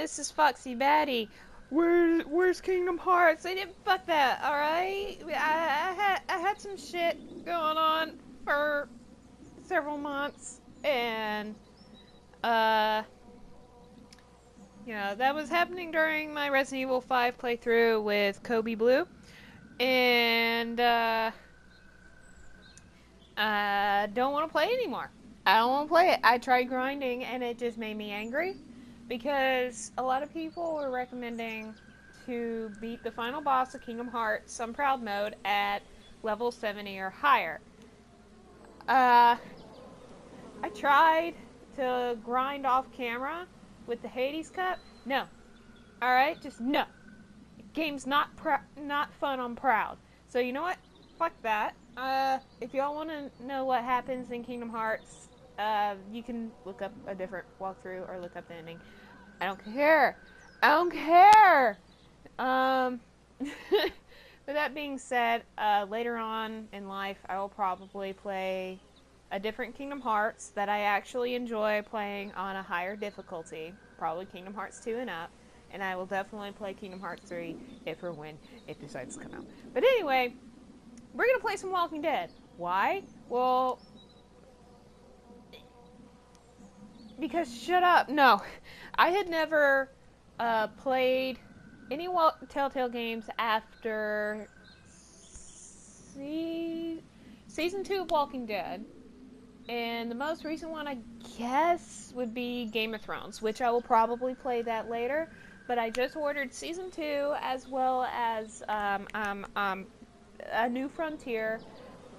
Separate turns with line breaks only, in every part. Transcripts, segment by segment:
this is Foxy Batty. Where's Kingdom Hearts? I didn't fuck that, alright? I had some shit going on for several months, and, that was happening during my Resident Evil 5 playthrough with Kobe Blue, and, I don't want to play it anymore. I don't want to play it. I tried grinding, and it just made me angry, because a lot of people were recommending to beat the final boss of Kingdom Hearts on Proud Mode at level 70 or higher. I tried to grind off camera with the Hades Cup. No. Alright? Just no. Game's not fun on Proud. So you know what? Fuck that. If y'all want to know what happens in Kingdom Hearts, you can look up a different walkthrough or look up the ending. I don't care. I don't care! With that being said, later on in life, I will probably play a different Kingdom Hearts that I actually enjoy playing on a higher difficulty. Probably Kingdom Hearts 2 and up. And I will definitely play Kingdom Hearts 3 if or when it decides to come out. But anyway, we're gonna play some Walking Dead. Why? Well, because shut up. No, I had never played any Telltale games after season 2 of Walking Dead. And the most recent one, I guess, would be Game of Thrones, which I will probably play that later. But I just ordered season 2 as well as A New Frontier,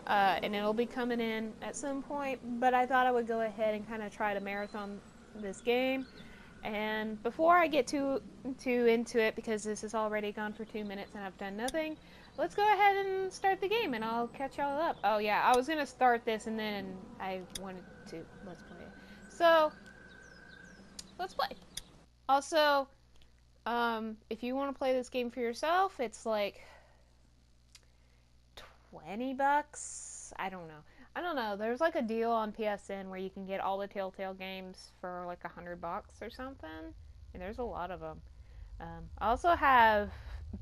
and it'll be coming in at some point. But I thought I would go ahead and kind of try to marathon this game. And before I get too into it, because this has already gone for 2 minutes and I've done nothing, let's go ahead and start the game and I'll catch y'all up. Oh yeah, I was gonna start this and then I wanted to let's play it. So let's play. Also, if you want to play this game for yourself, it's like $20. I don't know. There's like a deal on PSN where you can get all the Telltale games for like $100 or something, and there's a lot of them. I also have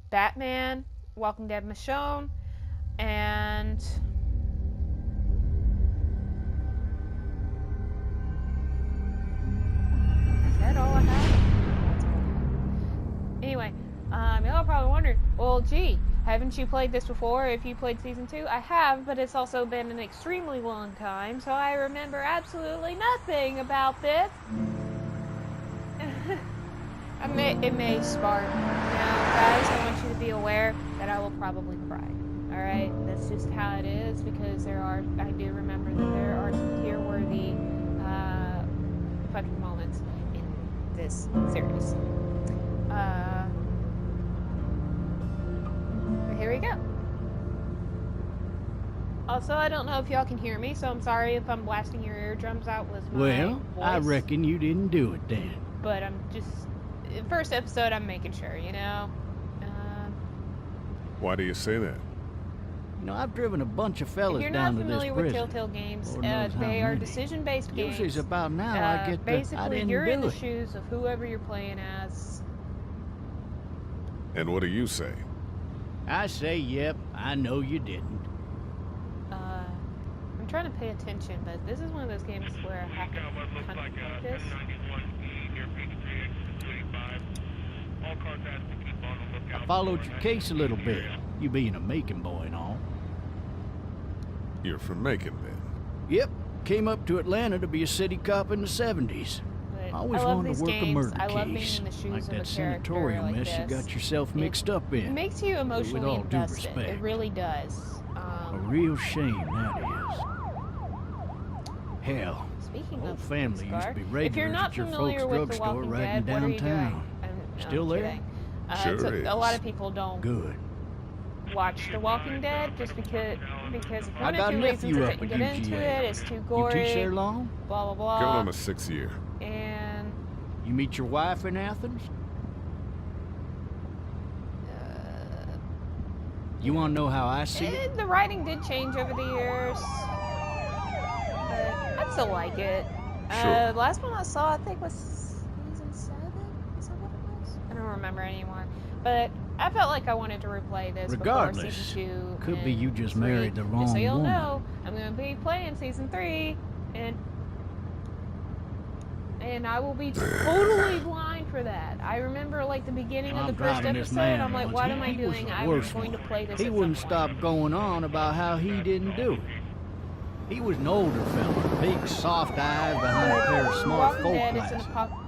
Batman, Walking Dead Michonne, and is that all I have? Anyway, y'all probably wondered, well, gee, haven't you played this before if you played Season 2? I have, but it's also been an extremely long time, so I remember absolutely nothing about this. It may spark. Guys, I want you to be aware that I will probably cry. Alright? That's just how it is, because I do remember that there are some tear-worthy fucking moments in this series. But here we go. Also, I don't know if y'all can hear me, so I'm sorry if I'm blasting your eardrums out with my voice.
I reckon you didn't do it then.
But I'm just... First episode, I'm making sure,
Why do you say that?
I've driven a bunch of fellas down to this prison.
If you're not familiar with Telltale games, they are decision-based games.
Usually about now I get
basically,
I didn't
you're in
do
the shoes of whoever you're playing as.
And what do you say?
I say, yep, I know you didn't.
I'm trying to pay attention, but this is one of those games where I have to kind of focus.
I followed your case a little bit, you being a Macon boy and all.
You're from Macon, then?
Yep, came up to Atlanta to be a city cop in the 70s. I always wanted to work a murder case, like that senatorial mess you got yourself mixed up in.
It makes you emotionally
all due
invested.
respect.
It really does.
A real shame, that is. Hell,
Speaking
whole
of
family used to be
if you're
regulars
not
at your
familiar
folks'
with The
drugstore
Walking
right in
Dead, what are you
downtown.
doing?
Still there?
Kidding.
Sure
so
is.
a lot of people don't
Good.
watch The Walking Dead just because
I
one
got
of
a
two reasons
nephew
are
up
to
at
get into
UGA.
it, it's too
You
gory,
teach there long?
blah blah blah.
Going on the 6th year.
And
You meet your wife in Athens? You want to know how I see it?
the writing did change over the years, but I still like it.
Sure.
The last one I saw, I think, was season 7. Is that what it don't remember anymore. But I felt like I wanted to replay this
Regardless,
before Season 2.
Could be you just married the wrong
Just so you'll
woman.
know, I'm going to be playing Season 3, and I will be totally blind for that. I remember, like, the beginning of the first episode, I'm like, what am I doing? I'm going to play this.
He wouldn't stop going on about how he didn't do it. He was an older fella, big soft eyes behind a pair of smart folk glasses.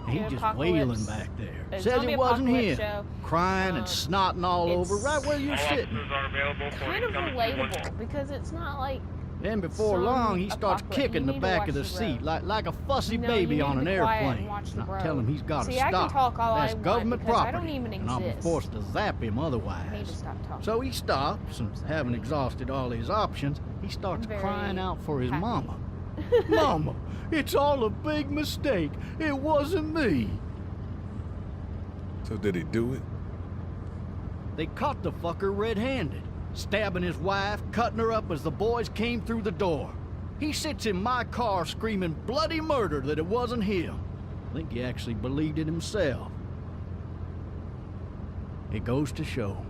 He just wailing back there. Says it wasn't him, crying and snotting all over right where you're sitting.
Kind of relatable, because it's not like...
Then before long, he starts kicking the back of the seat like a fussy baby on an airplane. And I tell him he's got to stop. That's government property, and I'll be forced to zap him otherwise. So he stops, and having exhausted all his options, he starts crying out for his mama. Mama, it's all a big mistake. It wasn't me.
So did he do it?
They caught the fucker red-handed, stabbing his wife, cutting her up as the boys came through the door. He sits in my car screaming bloody murder that it wasn't him. I think he actually believed it himself. It goes to show,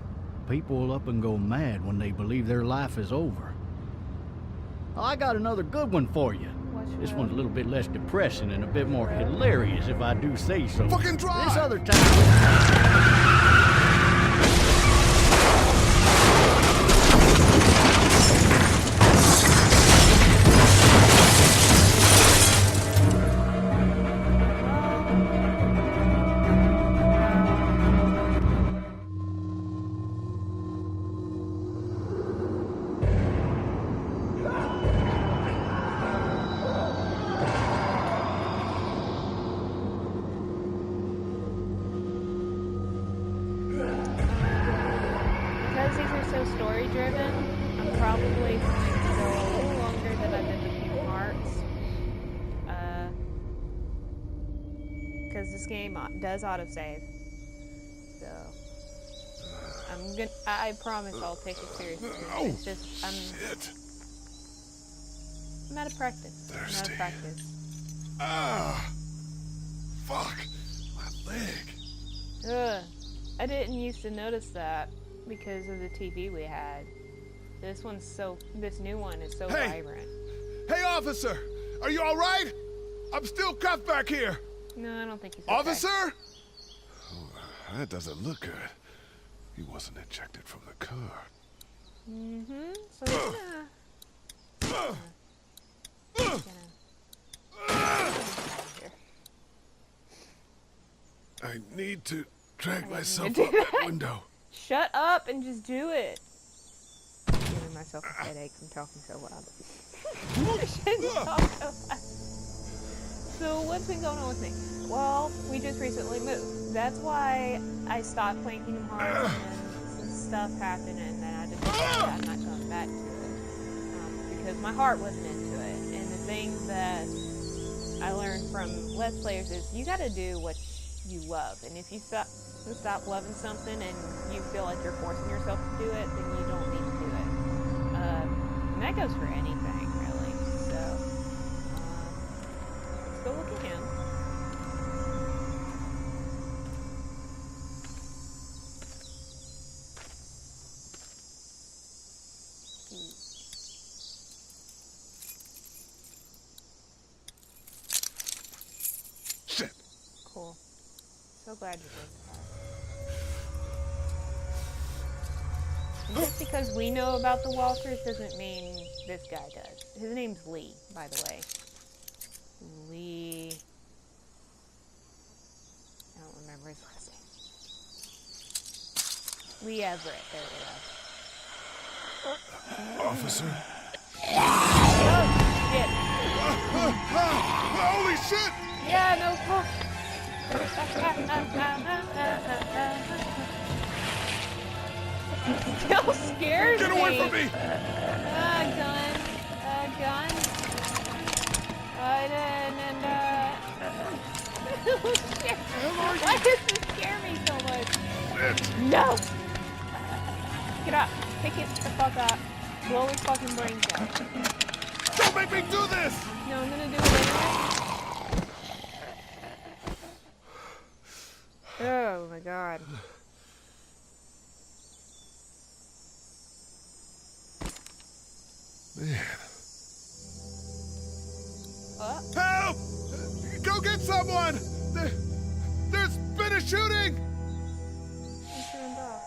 people will up and go mad when they believe their life is over. I got another good one for you. This one's a little bit less depressing and a bit more hilarious, if I do say so.
Fucking drive!
This other time...
story-driven, I'm probably going to go a little longer than I've been to Kingdom Hearts. Because this game does autosave. So, I promise I'll take it seriously. It's just, I'm out of practice.
Thirsty.
I'm out of practice.
Ah! Fuck! My leg.
Ugh. I didn't used to notice that because of the TV we had. This new one is so vibrant.
Hey, officer! Are you alright? I'm still cuffed back here!
No, I don't think he's okay.
Officer? Oh, that doesn't look good. He wasn't ejected from the car.
Mm-hmm. So he's gonna
I need to drag myself out that window.
Shut up and just do it. I'm giving myself a headache from talking so loud. I shouldn't talk so loud. So what's been going on with me? Well, we just recently moved. That's why I stopped playing Kingdom Hearts and some stuff happened and then I decided I'm not going back to it. Because my heart wasn't into it. And the thing that I learned from Let's Players is you gotta do what you love. And if you stop loving something and you feel like you're forcing yourself to do it, then you don't need to do it. And that goes for anything, really. So, let's go look at him.
Shit.
Cool. So glad you did. Just because we know about the Walkers doesn't mean this guy does. His name's Lee, by the way. Lee... I don't remember his last name. Lee Everett, there we go.
Officer?
Oh, shit.
Holy shit!
Yeah, no, fuck. Still scares
Get away from me!
Gun. Gun. Why does this scare me so much? No! Get up. Pick it the fuck up. Blow his fucking brains out.
Don't make me do this!
No, I'm gonna do it anyway. Oh my god.
Man.
What?
Help! Go get someone! There's been a shooting!
He turned off.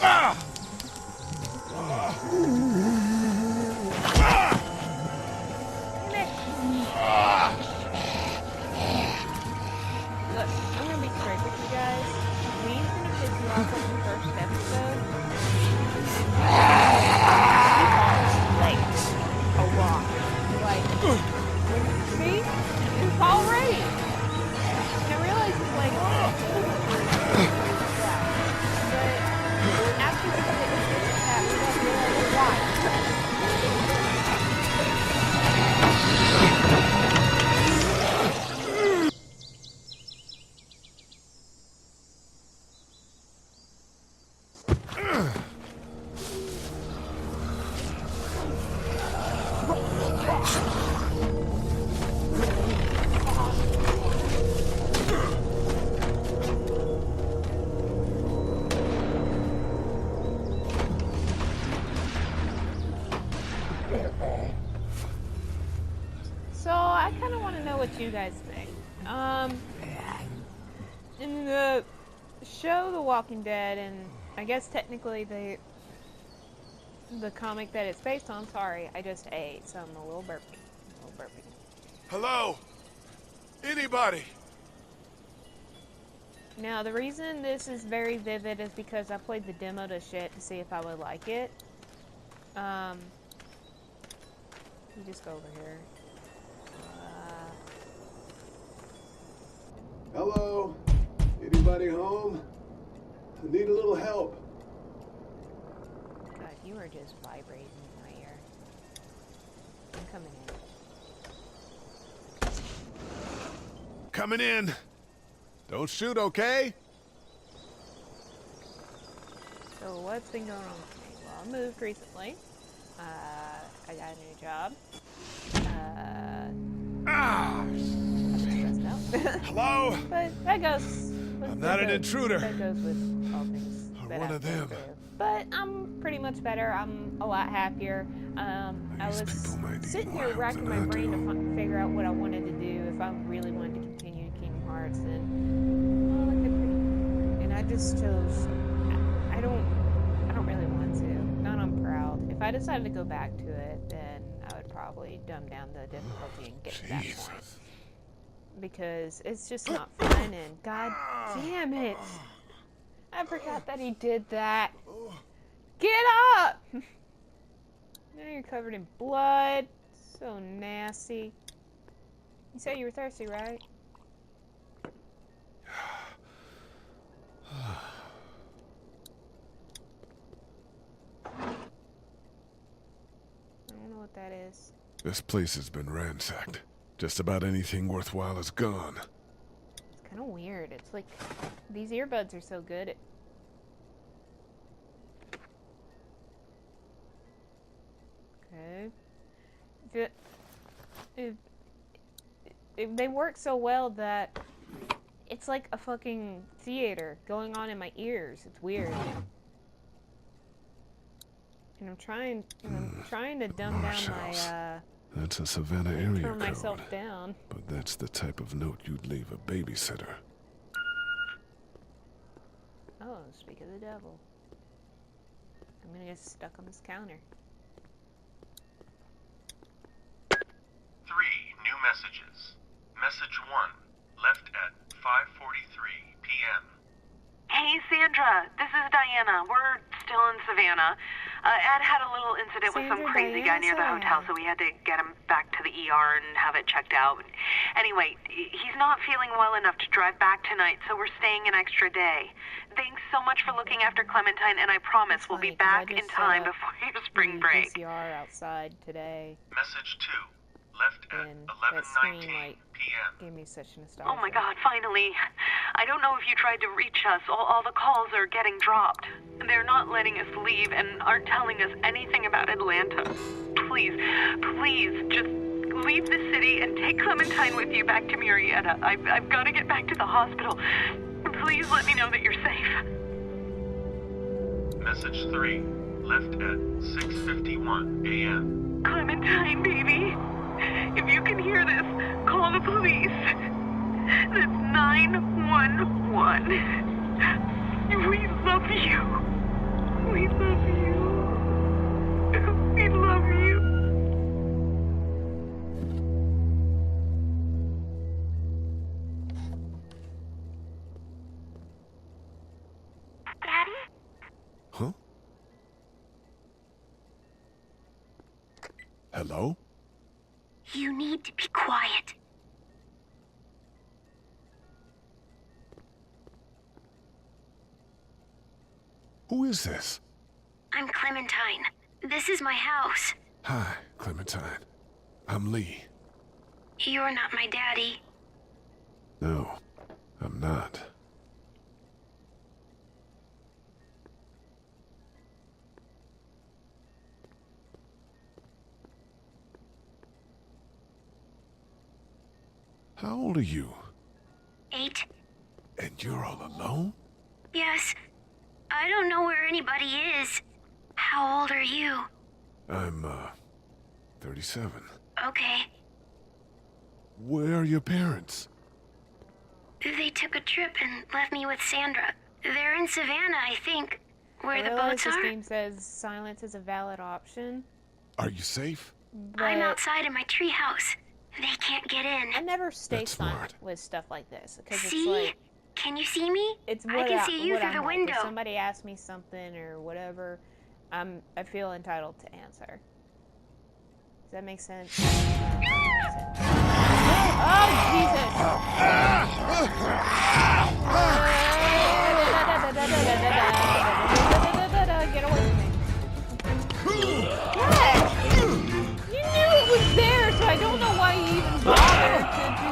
Ah!
Look, I'm gonna be straight with you guys. We's gonna piss you off like the first episode. Like a lot. Like, see? It's already. And I realize it's like, yeah. But after we get that, we don't realize why. So I kind of want to know what you guys think. In the show The Walking Dead, and I guess technically the comic that it's based on, sorry, I just ate, so I'm a little burpy.
Hello? Anybody?
Now, the reason this is very vivid is because I played the demo to shit to see if I would like it. You just go over here.
Hello? Anybody home? I need a little help.
God, you are just vibrating in my ear. I'm coming in.
Coming in. Don't shoot, okay?
So what's been going on with me? Well, I moved recently. I got a new job. I'm stressed out.
Hello?
But that goes.
I'm not an intruder.
That goes with all things.
Or
that
one
I've
of
been
them.
through. But I'm pretty much better. I'm a lot happier. I
These
was
people might need
sitting
more
here
help
racking
than
my
I
brain
do.
to figure out what I wanted to do if I really wanted to continue Kingdom Hearts, and well, I couldn't. And I just chose. I don't really want to. Not on proud. If I decided to go back to it, then I would probably dumb down the difficulty and get to that point.
Jesus.
Because it's just not fun, and god damn it. I forgot that he did that. Get up! Now you're covered in blood. So nasty. You said you were thirsty, right? I don't know what that is.
This place has been ransacked. Just about anything worthwhile is gone.
It's kind of weird. It's like these earbuds are so good. Okay. If they work so well that it's like a fucking theater going on in my ears. It's weird. And I'm trying to dumb down my
That's a Savannah area
turn
code.
myself down.
But that's the type of note you'd leave a babysitter.
Oh, speak of the devil. I'm gonna get stuck on this counter.
3 new messages. Message 1, left at 5:43 p.m.
Hey, Sandra. This is Diana. We're still in Savannah. Ed had a little incident with some crazy guy near the hotel, so we had to get him back to the ER and have it checked out. Anyway, he's not feeling well enough to drive back tonight, so we're staying an extra day. Thanks so much for looking after Clementine, and I promise we'll be back in time before your spring break.
PCR outside today.
Message 2, left at
And that screen
11:19
like
p.m.
gave me such nostalgia.
Oh my god, finally. I don't know if you tried to reach us. All the calls are getting dropped. They're not letting us leave and aren't telling us anything about Atlanta. Please, just leave the city and take Clementine with you back to Murrieta. I've got to get back to the hospital. Please let me know that you're safe.
Message 3, left at 6:51 a.m.
Clementine, baby. If you can hear this, call the police. That's 911. We love you. We love you. We love you. Daddy?
Huh? Hello?
You need to be quiet.
Who is this?
I'm Clementine. This is my house.
Hi, Clementine. I'm Lee.
You're not my daddy.
No, I'm not. How old are you?
8.
And you're all alone?
Yes. I don't know where anybody is. How old are you?
I'm, 37.
Okay.
Where are your parents?
They took a trip and left me with Sandra. They're in Savannah, I think. Where the boats
this
are.
game says silence is a valid option.
Are you safe?
But
I'm outside in my treehouse. They can't get in.
I never stay
That's
silent
smart.
with stuff like this because it's
See?
like
Can you see me?
it's
I
what
can see you
what
through
I'm
the
like.
window.
If somebody asks me something or whatever, I feel entitled to answer. Does that make sense? Oh Jesus! Get away from me! What? You knew it was there, so I don't know why you even bothered to do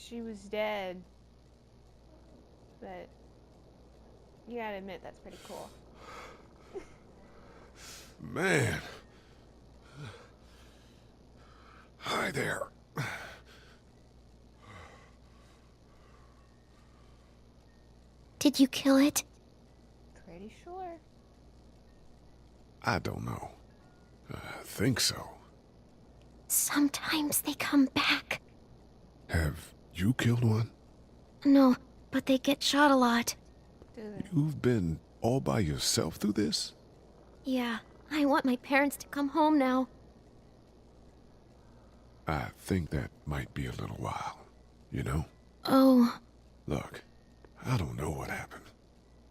she was dead, but you gotta admit that's pretty cool.
Man. Hi there.
Did you kill it?
Pretty sure.
I don't know. I think so.
Sometimes they come back.
Have you killed one?
No, but they get shot a lot.
Dude.
You've been all by yourself through this?
Yeah, I want my parents to come home now.
I think that might be a little while, you know?
Oh.
Look, I don't know what happened,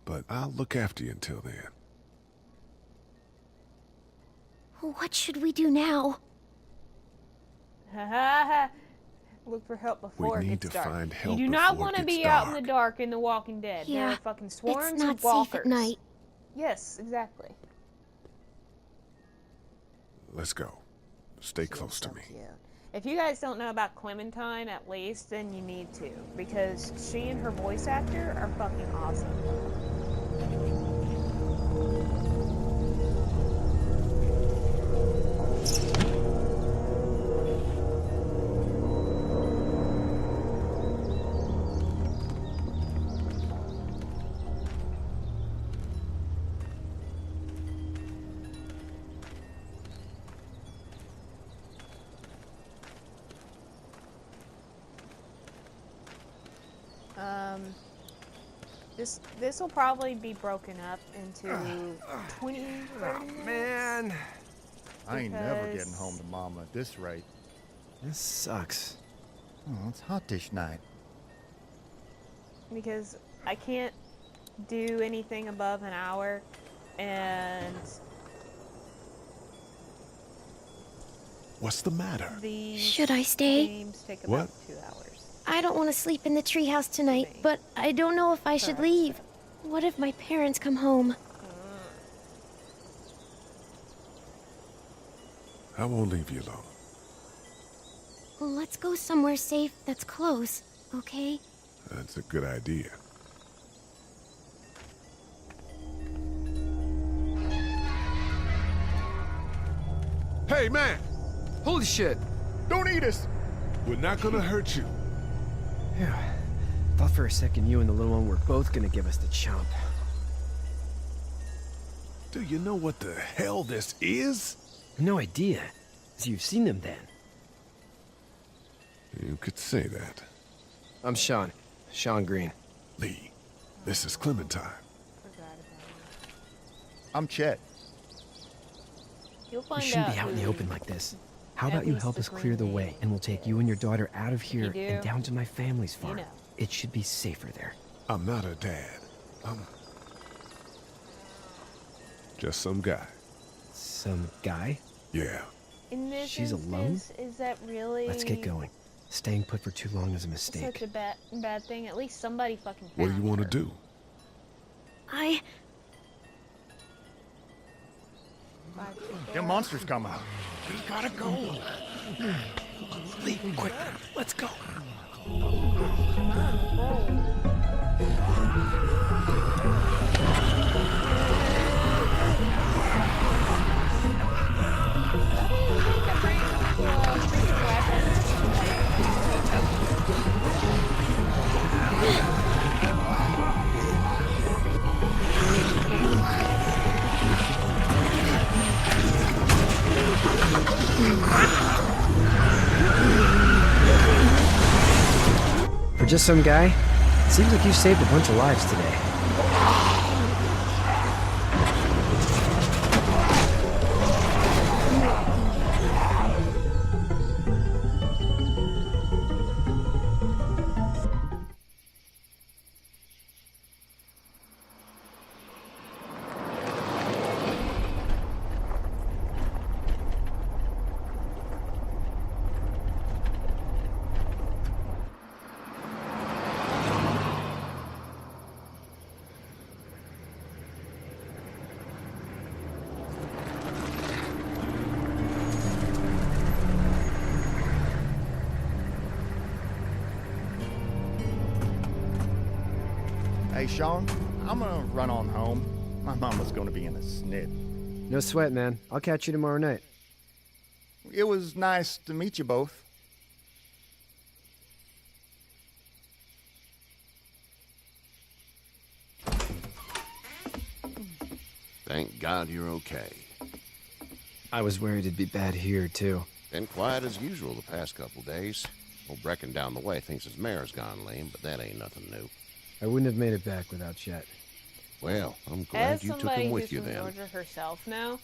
but I'll look after you until then.
What should we do now?
Ha ha ha. Look for help before
We
it
need
gets
to
dark.
find help
You do not
before
want
it
to
gets
be out in the
dark.
dark in The Walking Dead. There
Yeah,
are fucking swarms
it's not
of walkers.
safe at night.
Yes, exactly.
Let's go. Stay close
So
to me.
cute. If you guys don't know about Clementine, at least, then you need to, because she and her voice actor are fucking awesome. This will probably be broken up into 20, 30 minutes.
Man,
I ain't never
Because-
getting home to Mama at this rate.
this sucks.
Oh, it's hot this night.
Because I can't do anything above an hour And
What's the matter?
Should I stay?
Games take
What?
about 2 hours.
I don't want to sleep in the treehouse tonight, but I don't know if I should leave. What if my parents come home?
I won't leave you alone.
Let's go somewhere safe that's close, okay?
That's a good idea. Hey, man!
Holy shit!
Don't eat us! We're not gonna hurt you.
Yeah. Thought for a second you and the little one were both gonna give us the chomp.
Do you know what the hell this is?
No idea. So you've seen them then?
You could say that.
I'm Sean. Sean Green.
Lee, this is Clementine.
I'm Chet.
You'll
We
find
shouldn't
out
be out in the
who-
open like this. How
at
about you
least
help
the
us clear the
Green
way,
name.
and we'll take you and your daughter out of here
do.
and down to my family's farm.
know.
It should be safer there.
I'm not her dad. I'm just some guy.
Some guy?
Yeah.
In this
She's alone?
instance, is that really
Let's get going. Staying put for too long is a mistake.
such a bad thing? At least somebody fucking
What do
found
you want to
her.
do?
Them monsters come out.
We gotta go.
Lee, quick, let's go. For just some guy, seems like you saved a bunch of lives today.
Hey, Sean, I'm gonna run on home. My mama's gonna be in a snit.
No sweat, man. I'll catch you tomorrow night.
It was nice to meet you both.
Thank God you're okay.
I was worried it'd be bad here, too.
Been quiet as usual the past couple days. Old Brecken down the way thinks his mare's gone lame, but that ain't nothing new.
I wouldn't have made it back without Chet.
Well, I'm glad
As
you took
somebody
him
who's
with you
from
then.
Georgia herself now,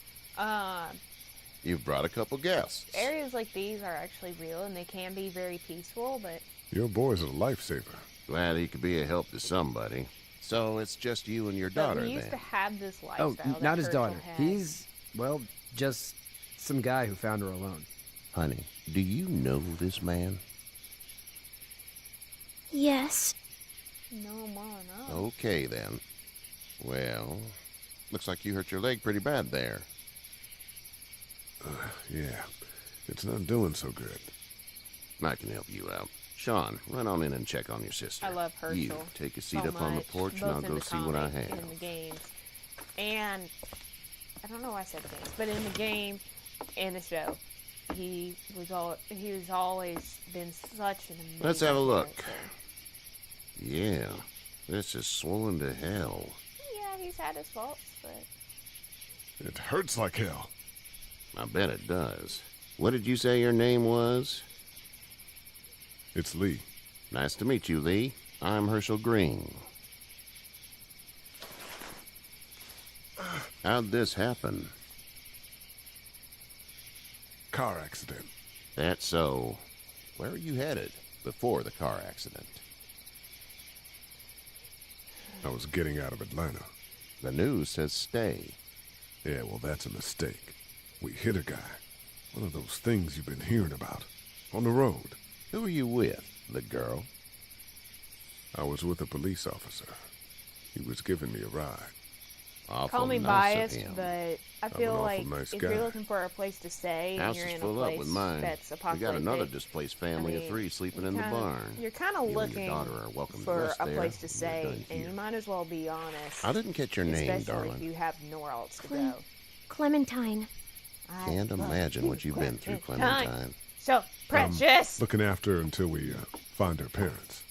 You've brought a couple guests.
areas like these are actually real and they can be very peaceful, but
Your boy's a lifesaver.
Glad he could be a help to somebody. So it's just you and your daughter
we used
then?
to have this
Oh,
lifestyle. that
not his
Herschel
daughter.
had.
He's, well, just some guy who found her alone.
Honey, do you know this man?
Yes.
No, Mom, no.
Okay then. Well, looks like you hurt your leg pretty bad there.
Yeah. It's not doing so good.
I can help you out. Sean, run on in and check on your sister.
I love Herschel.
You take a seat
so
up on the
much,
porch and
both
I'll
in
go
the
see what I
comic
have.
and in the games. And I don't know why I said the games, but in the game and the show, he was always been such an amazing
Let's have a look.
character.
Yeah, this is swollen to hell.
Yeah, he's had his faults, but
It hurts like hell.
I bet it does. What did you say your name was?
It's Lee.
Nice to meet you, Lee. I'm Herschel Green. How'd this happen?
Car accident.
That's so. Where are you headed before the car accident?
I was getting out of Atlanta.
The news says stay.
Yeah, well, that's a mistake. We hit a guy. One of those things you've been hearing about. On the road.
Who are you with? The girl?
I was with a police officer. He was giving me a ride.
Awful
Call me
nice
biased,
of him.
but I feel like if you're looking for a place to stay and
House
you're
is
in a
full up
place
with mine.
that's
We
apocalyptic,
got another displaced family of 3 sleeping in the barn.
You're kind of
You and your
looking
daughter are welcome to
for
rest
a
there
place to
when you're
stay,
done
and
here.
you might as well be honest.
I didn't catch your name,
especially
darling.
if you have nowhere else to go.
Clementine.
Can't imagine what you've been through, Clementine.
So precious.
Looking after her until we find her parents.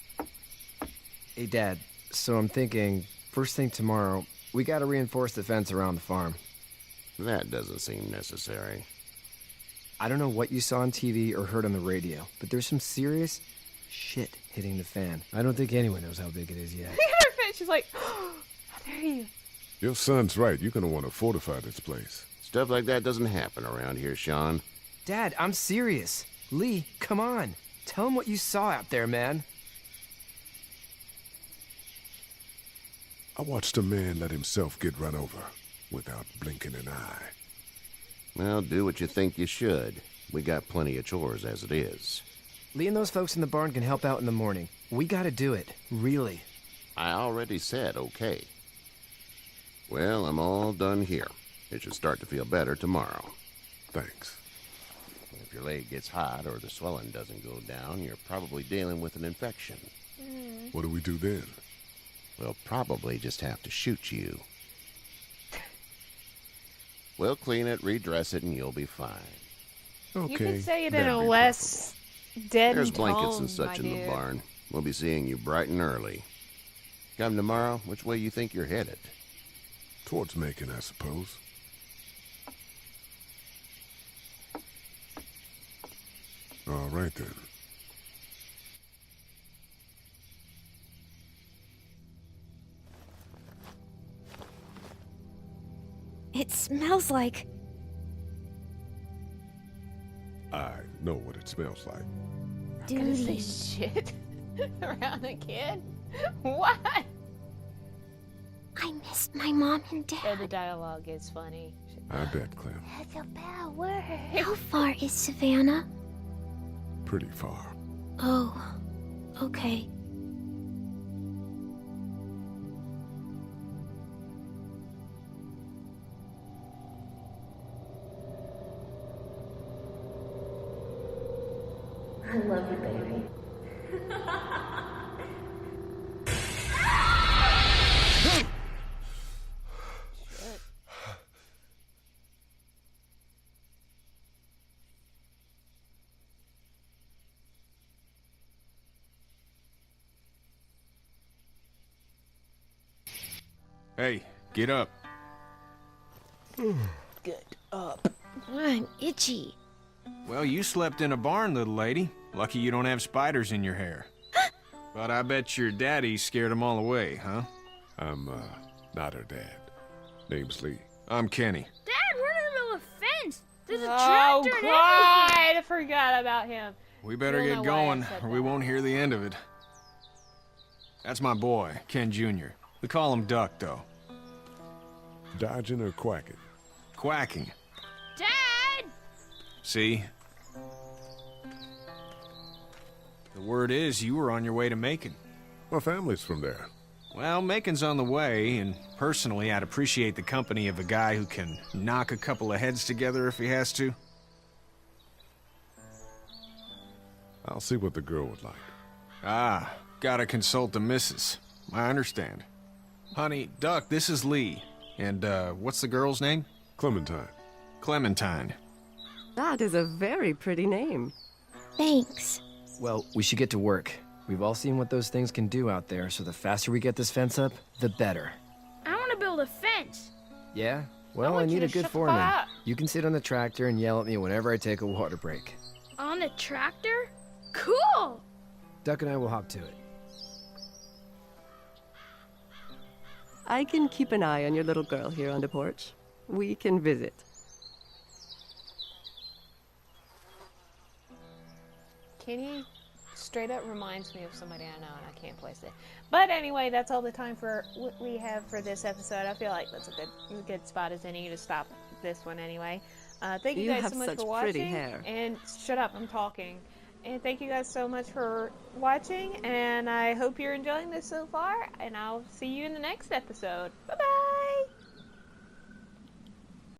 Hey, Dad. So I'm thinking, first thing tomorrow, we gotta reinforce the fence around the farm.
That doesn't seem necessary.
I don't know what you saw on TV or heard on the radio, but there's some serious shit hitting the fan. I don't think anyone knows how big it is yet.
She's like, how dare you?
Your son's right. You're gonna want to fortify this place.
Stuff like that doesn't happen around here, Sean.
Dad, I'm serious. Lee, come on. Tell him what you saw out there, man.
I watched a man let himself get run over without blinking an eye.
Well, do what you think you should. We got plenty of chores as it is.
Lee and those folks in the barn can help out in the morning. We gotta do it. Really.
I already said okay. Well, I'm all done here. It should start to feel better tomorrow.
Thanks.
If your leg gets hot or the swelling doesn't go down, you're probably dealing with an infection.
What do we do then?
We'll probably just have to shoot you. We'll clean it, redress it, and you'll be fine.
Okay.
You could say it in a less dead
There's
tone,
blankets and such
my
in the
dude.
barn. We'll be seeing you bright and early. Come tomorrow, which way you think you're headed?
Towards Macon, I suppose. All right, then.
It smells like...
I know what it smells like.
Gonna say
duty.
shit around a kid? What?
I missed my mom and
Oh, the
dad.
dialogue is funny.
I bet, Clem.
That's a bad word.
How far is Savannah?
Pretty far.
Oh, okay.
I love you, baby.
Hey, get up.
Get up.
I'm itchy.
Well, you slept in a barn, little lady. Lucky you don't have spiders in your hair. But I bet your daddy scared them all away, huh?
I'm, not her dad. Name's Lee.
I'm Kenny.
Dad, we're in the middle of a fence. There's a
Oh,
tractor and
God!
everything.
I forgot about him.
We better
You'll
get
know why I
going,
said
or we
that.
won't hear the end of it. That's my boy, Ken Jr. We call him Duck, though.
Dodging or quacking?
Quacking.
Dad!
See? The word is you were on your way to Macon.
My family's from there.
Well, Macon's on the way, and personally, I'd appreciate the company of a guy who can knock a couple of heads together if he has to.
I'll see what the girl would like.
Ah, gotta consult the missus. I understand. Honey, Duck, this is Lee. And, what's the girl's name?
Clementine.
Clementine.
That is a very pretty name.
Thanks.
Well, we should get to work. We've all seen what those things can do out there, so the faster we get this fence up, the better.
I want to build a fence.
Yeah? Well, I
want you
need
to
a good
shut the
foreman.
fuck up.
You can sit on the tractor and yell at me whenever I take a water break.
On the tractor? Cool!
Duck and I will hop to it.
I can keep an eye on your little girl here on the porch. We can visit.
Kenny straight up reminds me of somebody I know, and I can't place it. But anyway, that's all the time for what we have for this episode. I feel like that's a good spot as any to stop this one anyway. Thank you guys so much for watching.
Pretty hair.
And shut up, I'm talking. And thank you guys so much for watching, and I hope you're enjoying this so far, and I'll see you in the next episode. Bye-bye!